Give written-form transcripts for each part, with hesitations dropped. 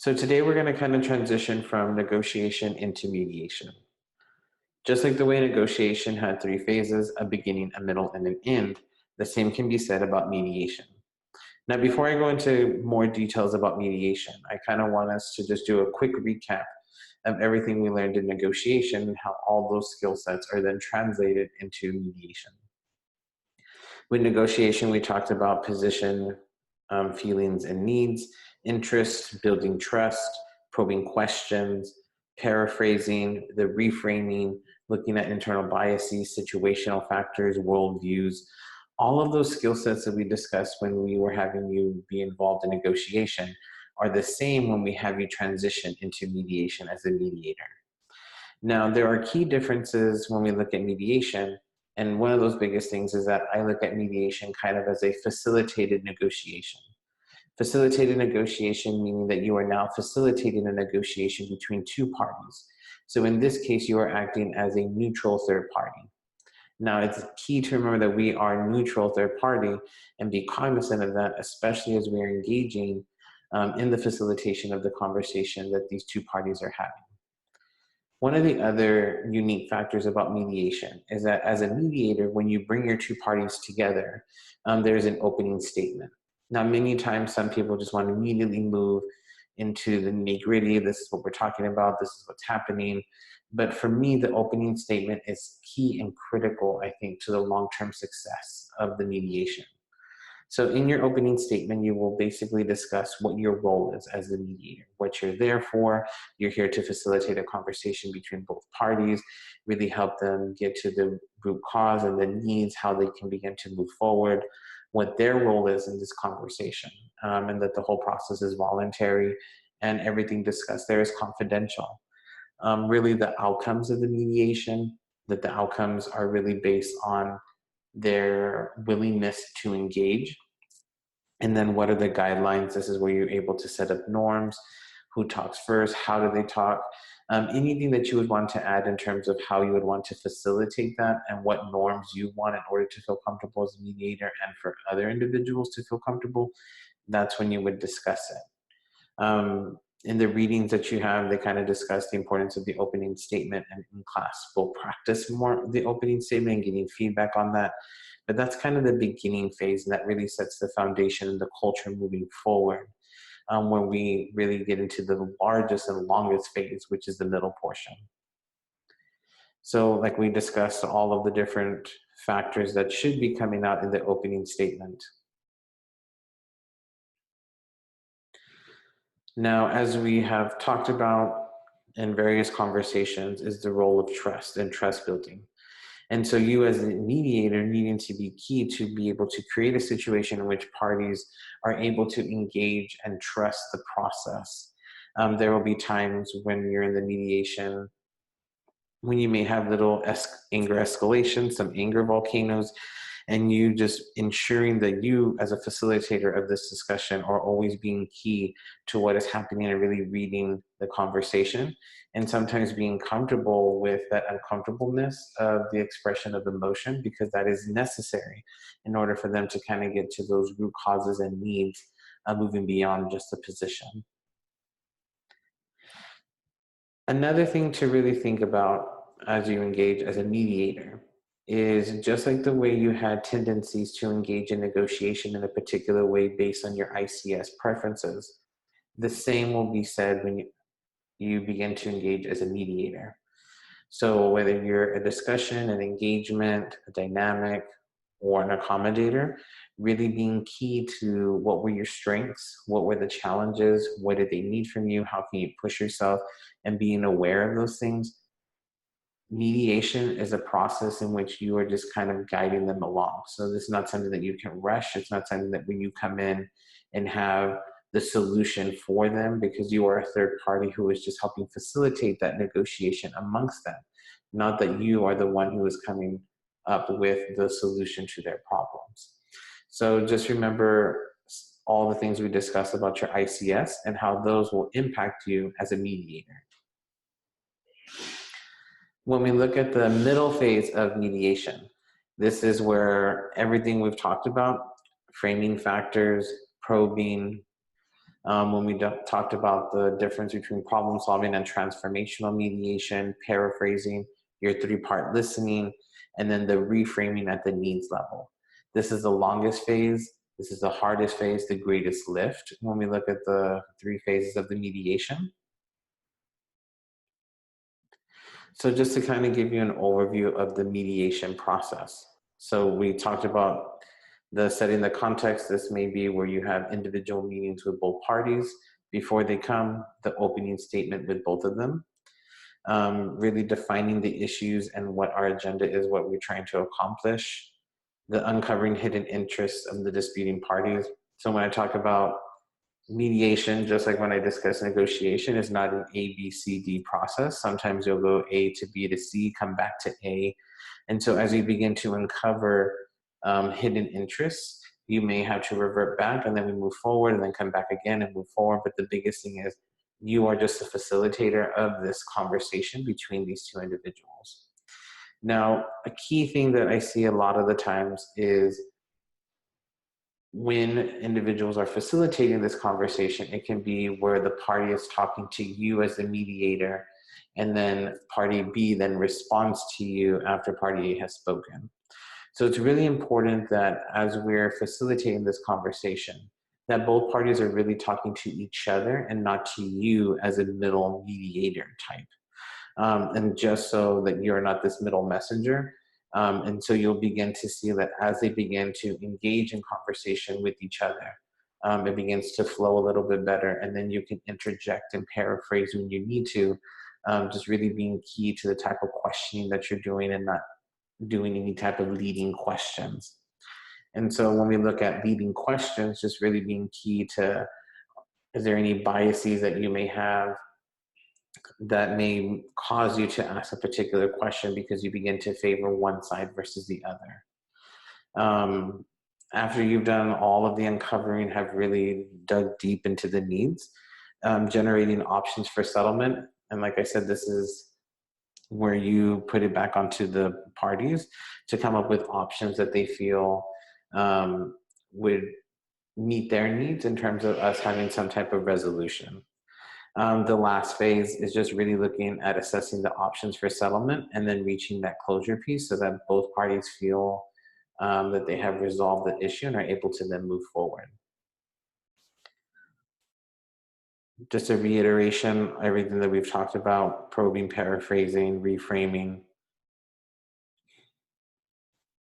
So today we're going to kind of transition from negotiation into mediation. Just like the way negotiation had three phases, a beginning, a middle, and an end, the same can be said about mediation. Now, before I go into more details about mediation, I kind of want us to just do a quick recap of everything we learned in negotiation and how all those skill sets are then translated into mediation. With negotiation, we talked about position, feelings and needs, interest, building trust, probing questions, paraphrasing, the reframing, looking at internal biases, situational factors, worldviews. All of those skill sets that we discussed when we were having you be involved in negotiation are the same when we have you transition into mediation as a mediator. Now, there are key differences when we look at mediation, and one of those biggest things is that I look at mediation kind of as a facilitated negotiation. Facilitated negotiation meaning that you are now facilitating a negotiation between two parties. So in this case, you are acting as a neutral third party. Now, it's key to remember that we are a neutral third party and be cognizant of that, especially as we are engaging in the facilitation of the conversation that these two parties are having. One of the other unique factors about mediation is that as a mediator, when you bring your two parties together, there's an opening statement. Now, many times some people just want to immediately move into the nitty-gritty. This is what we're talking about. This is what's happening. But for me, the opening statement is key and critical, I think, to the long-term success of the mediation. So in your opening statement, you will basically discuss what your role is as the mediator, what you're there for. You're here to facilitate a conversation between both parties, really help them get to the root cause and the needs, how they can begin to move forward, what their role is in this conversation, and that the whole process is voluntary and everything discussed there is confidential. Really the outcomes of the mediation, that the outcomes are really based on their willingness to engage. And then what are the guidelines? This is where you're able to set up norms, who talks first, how do they talk, anything that you would want to add in terms of how you would want to facilitate that and what norms you want in order to feel comfortable as a mediator and for other individuals to feel comfortable, that's when you would discuss it. In the readings that you have, they kind of discuss the importance of the opening statement, and in class we'll practice more the opening statement and getting feedback on that. But that's kind of the beginning phase, and that really sets the foundation and the culture moving forward, when we really get into the largest and longest phase, which is the middle portion. So like we discussed, all of the different factors that should be coming out in the opening statement. Now, as we have talked about in various conversations, is the role of trust and trust building. And so you as a mediator needing to be key to be able to create a situation in which parties are able to engage and trust the process. There will be times when you're in the mediation when you may have little anger escalation, some anger volcanoes, and you just ensuring that you as a facilitator of this discussion are always being key to what is happening and really reading the conversation, and sometimes being comfortable with that uncomfortableness of the expression of emotion, because that is necessary in order for them to kind of get to those root causes and needs, moving beyond just the position. Another thing to really think about as you engage as a mediator is just like the way you had tendencies to engage in negotiation in a particular way based on your ICS preferences, the same will be said when you begin to engage as a mediator. So whether you're a discussion, an engagement, a dynamic, or an accommodator, really being key to what were your strengths, what were the challenges, what did they need from you, how can you push yourself, and being aware of those things. Mediation is a process in which you are just kind of guiding them along. So this is not something that you can rush. It's not something that when you come in and have the solution for them, because you are a third party who is just helping facilitate that negotiation amongst them, not that you are the one who is coming up with the solution to their problems. So just remember all the things we discussed about your ICS and how those will impact you as a mediator. When we look at the middle phase of mediation, this is where everything we've talked about, framing factors, probing, When we talked about the difference between problem solving and transformational mediation, paraphrasing, your three-part listening, and then the reframing at the needs level. This is the longest phase. This is the hardest phase, the greatest lift when we look at the 3 phases of the mediation. So just to kind of give you an overview of the mediation process. So we talked about the setting the context. This may be where you have individual meetings with both parties before they come, the opening statement with both of them, really defining the issues and what our agenda is, what we're trying to accomplish, the uncovering hidden interests of the disputing parties. So when I talk about mediation, just like when I discuss negotiation, is not an A, B, C, D process. Sometimes you'll go A to B to C, come back to A. And so as you begin to uncover hidden interests, you may have to revert back and then we move forward and then come back again and move forward. But the biggest thing is you are just a facilitator of this conversation between these two individuals. Now, a key thing that I see a lot of the times is when individuals are facilitating this conversation, it can be where the party is talking to you as the mediator, and then party B then responds to you after party A has spoken. So it's really important that as we're facilitating this conversation, that both parties are really talking to each other and not to you as a middle mediator type. And just so that you're not this middle messenger. And so you'll begin to see that as they begin to engage in conversation with each other, it begins to flow a little bit better. And then you can interject and paraphrase when you need to, just really being key to the type of questioning that you're doing and not doing any type of leading questions. And so when we look at leading questions, just really being key to, is there any biases that you may have that may cause you to ask a particular question because you begin to favor one side versus the other. After you've done all of the uncovering, have really dug deep into the needs, generating options for settlement. And like I said, this is where you put it back onto the parties to come up with options that they feel would meet their needs in terms of us having some type of resolution. The last phase is just really looking at assessing the options for settlement and then reaching that closure piece so that both parties feel that they have resolved the issue and are able to then move forward. Just a reiteration, everything that we've talked about, probing, paraphrasing, reframing.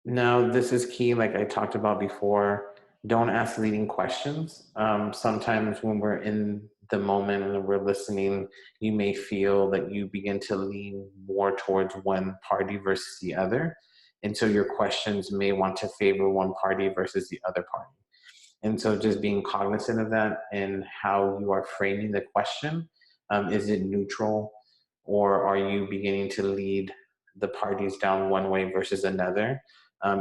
Now, this is key, like I talked about before, don't ask leading questions. Sometimes when we're in the moment and we're listening, you may feel that you begin to lean more towards one party versus the other. And so your questions may want to favor one party versus the other party. And so just being cognizant of that and how you are framing the question. Is it neutral, or are you beginning to lead the parties down one way versus another?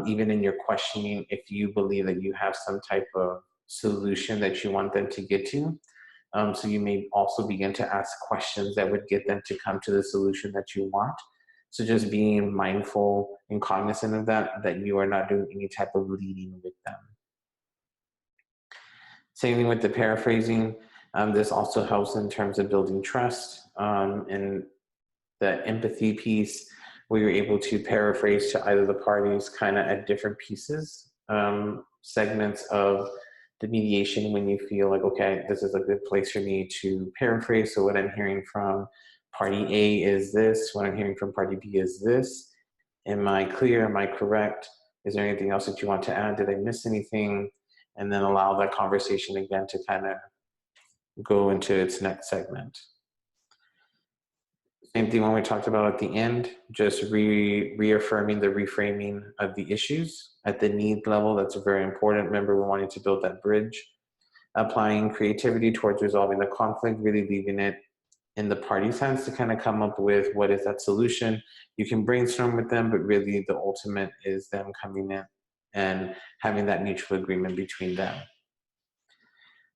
Even in your questioning, if you believe that you have some type of solution that you want them to get to. So you may also begin to ask questions that would get them to come to the solution that you want. So just being mindful and cognizant of that, that you are not doing any type of leading with them. Same thing with the paraphrasing. This also helps in terms of building trust and the empathy piece, where you're able to paraphrase to either the parties kind of at different pieces, segments of the mediation when you feel like, okay, this is a good place for me to paraphrase. So what I'm hearing from party A is this, what I'm hearing from party B is this. Am I clear? Am I correct? Is there anything else that you want to add? Did I miss anything? And then allow that conversation again to kind of go into its next segment. Same thing when we talked about at the end, just reaffirming the reframing of the issues at the need level. That's very important. Remember, we're wanting to build that bridge. Applying creativity towards resolving the conflict, really leaving it in the parties' hands to kind of come up with what is that solution. You can brainstorm with them, but really the ultimate is them coming in and having that mutual agreement between them.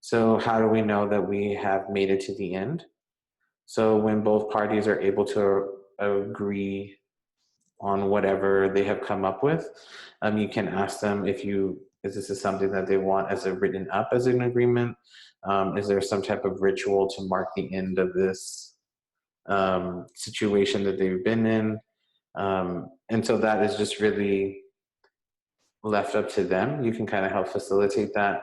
So how do we know that we have made it to the end? So when both parties are able to agree on whatever they have come up with, you can ask them if you Is this something that they want as a written up as an agreement? Is there some type of ritual to mark the end of this situation that they've been in? And so that is just really left up to them. You can kind of help facilitate that.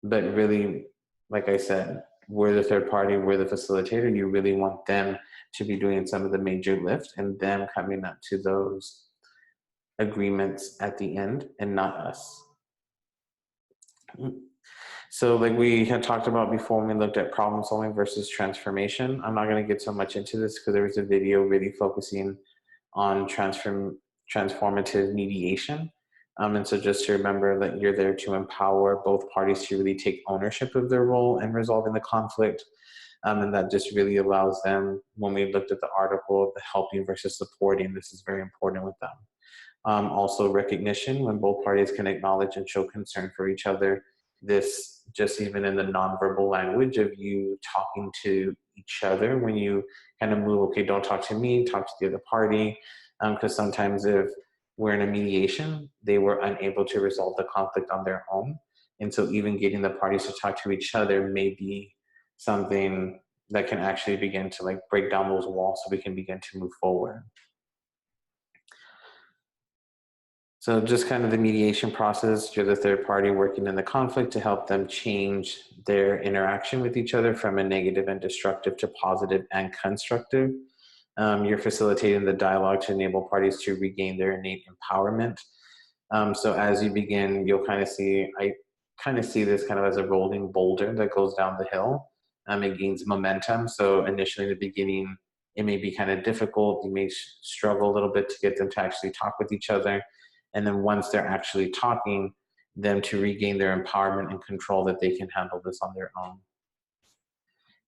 But really, like I said, we're the third party, we're the facilitator. You really want them to be doing some of the major lift and them coming up to those agreements at the end and not us. So like we had talked about before when we looked at problem solving versus transformation, I'm not going to get so much into this because there was a video really focusing on transformative mediation. And so just to remember that you're there to empower both parties to really take ownership of their role in resolving the conflict. And that just really allows them, when we looked at the article, the helping versus supporting, this is very important with them. Also recognition, when both parties can acknowledge and show concern for each other. This just even in the nonverbal language of you talking to each other when you kind of move, okay, don't talk to me, talk to the other party. Because sometimes if we're in a mediation, they were unable to resolve the conflict on their own. And so even getting the parties to talk to each other may be something that can actually begin to like break down those walls so we can begin to move forward. So just kind of the mediation process, you're the third party working in the conflict to help them change their interaction with each other from a negative and destructive to positive and constructive. You're facilitating the dialogue to enable parties to regain their innate empowerment. So as you begin, you'll kind of see, I kind of see this kind of as a rolling boulder that goes down the hill. It gains momentum. So initially in the beginning, it may be kind of difficult. You may struggle a little bit to get them to actually talk with each other. And then once they're actually talking, them to regain their empowerment and control that they can handle this on their own.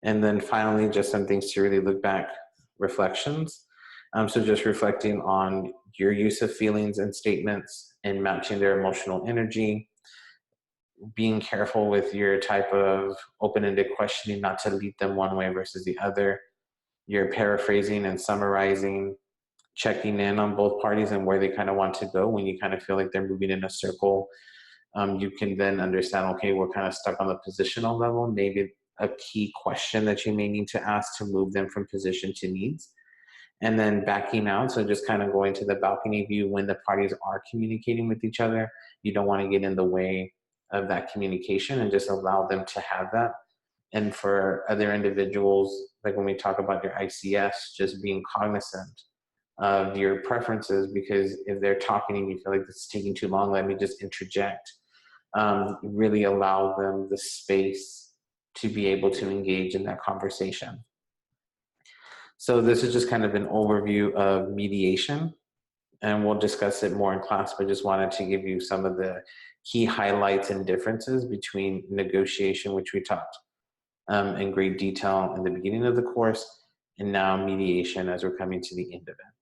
And then finally, just some things to really look back, reflections. So just reflecting on your use of feelings and statements and matching their emotional energy, being careful with your type of open-ended questioning, not to lead them one way versus the other. You're paraphrasing and summarizing, checking in on both parties and where they kind of want to go. When you kind of feel like they're moving in a circle, you can then understand, okay, we're kind of stuck on the positional level. Maybe a key question that you may need to ask to move them from position to needs. And then backing out, so just kind of going to the balcony view when the parties are communicating with each other. You don't want to get in the way of that communication and just allow them to have that. And for other individuals, like when we talk about your ICS, just being cognizant of your preferences, because if they're talking and you feel like this is taking too long, let me just interject. Really allow them the space to be able to engage in that conversation. So this is just kind of an overview of mediation, and we'll discuss it more in class, but just wanted to give you some of the key highlights and differences between negotiation, which we talked in great detail in the beginning of the course, and now mediation as we're coming to the end of it.